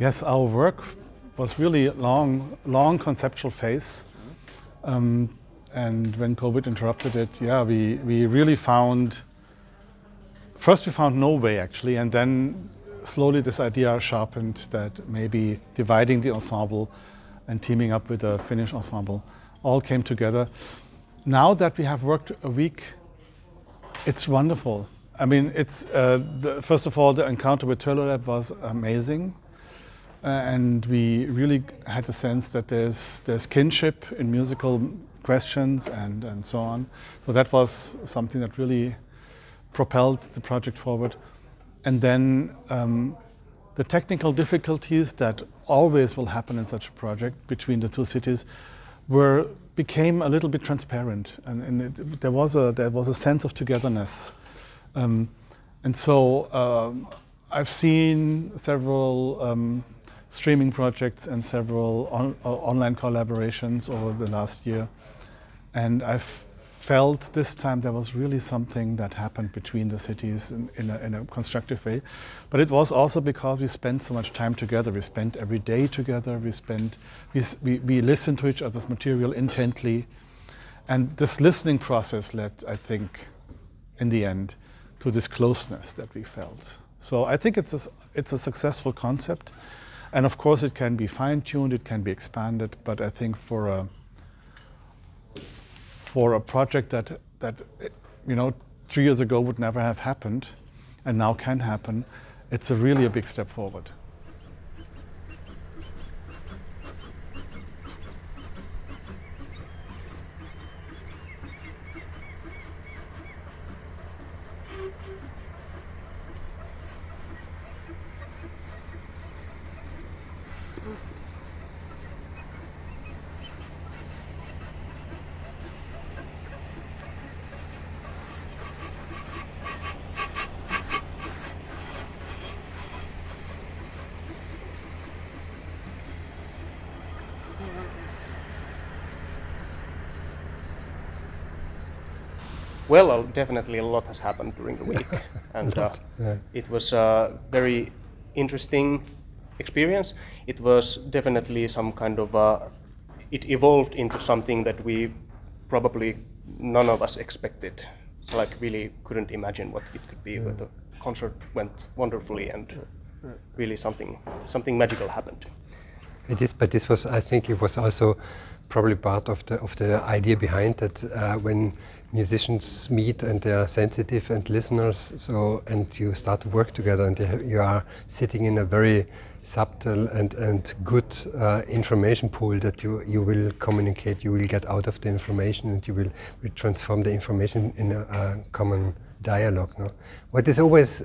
Yes, our work was really a long conceptual phase. And when COVID interrupted it, we really first we found no way actually, and then slowly this idea sharpened that maybe dividing the ensemble and teaming up with a Finnish ensemble all came together. Now that we have worked a week, it's wonderful. I mean, it's first of all, the encounter with Lab was amazing. And we really had the sense that there's kinship in musical questions and so on. So that was something that really propelled the project forward. And then the technical difficulties that always will happen in such a project between the two cities became a little bit transparent, and there was a sense of togetherness. And so I've seen several streaming projects and several online collaborations over the last year. And I've felt this time there was really something that happened between the cities in a constructive way. But it was also because we spent so much time together. We spent every day together. We listened to each other's material intently. And this listening process led, I think, in the end, to this closeness that we felt. So I think it's a successful concept. And of course, it can be fine-tuned, it can be expanded, but I think for a project that 3 years ago would never have happened, and now can happen, it's really a big step forward. Well, definitely a lot has happened during the week, and it was a very interesting experience. It was definitely some kind of it evolved into something that we probably none of us expected. So like really couldn't imagine what it could be, but the concert went wonderfully, and really something magical happened. It is, but this was, I think, it was also probably part of the idea behind that when musicians meet and they are sensitive and listeners, and you start to work together and you are sitting in a very subtle and good information pool that you will communicate, you will get out of the information, and you will transform the information in a common dialogue. No? What is always,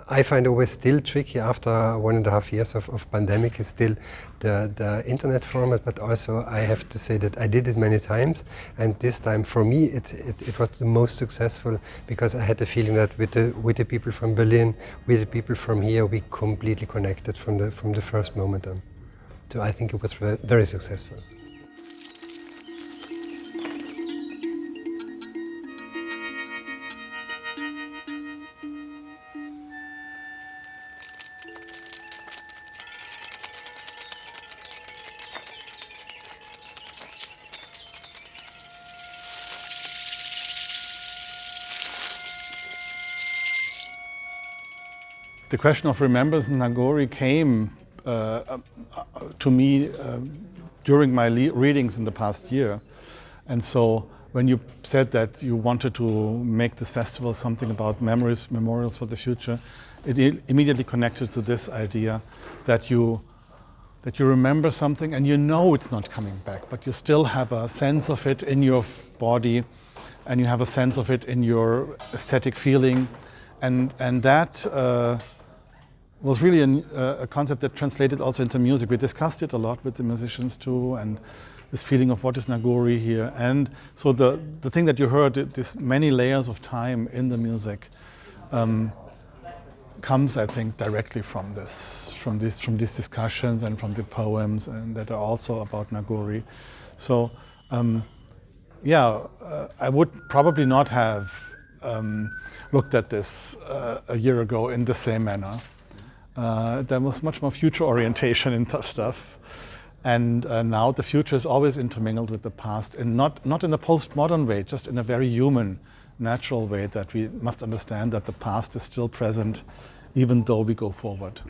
I find always still tricky after 1.5 years of pandemic is still the internet format, but also I have to say that I did it many times, and this time for me it was the most successful, because I had the feeling that with the people from Berlin, with the people from here, we completely connected from the first moment on. So I think it was very successful. The question of remembrance in Nagori came to me during my readings in the past year. And so when you said that you wanted to make this festival something about memories, memorials for the future, it immediately connected to this idea that you remember something and you know it's not coming back, but you still have a sense of it in your body, and you have a sense of it in your aesthetic feeling, and that was really a concept that translated also into music. We discussed it a lot with the musicians too, and this feeling of what is Nagori here. And so the thing that you heard, this many layers of time in the music, comes, I think, directly from these discussions and from the poems, and that are also about Nagori. So, I would probably not have looked at this a year ago in the same manner. There was much more future orientation in stuff, and now the future is always intermingled with the past, and not in a postmodern way, just in a very human, natural way, that we must understand that the past is still present even though we go forward.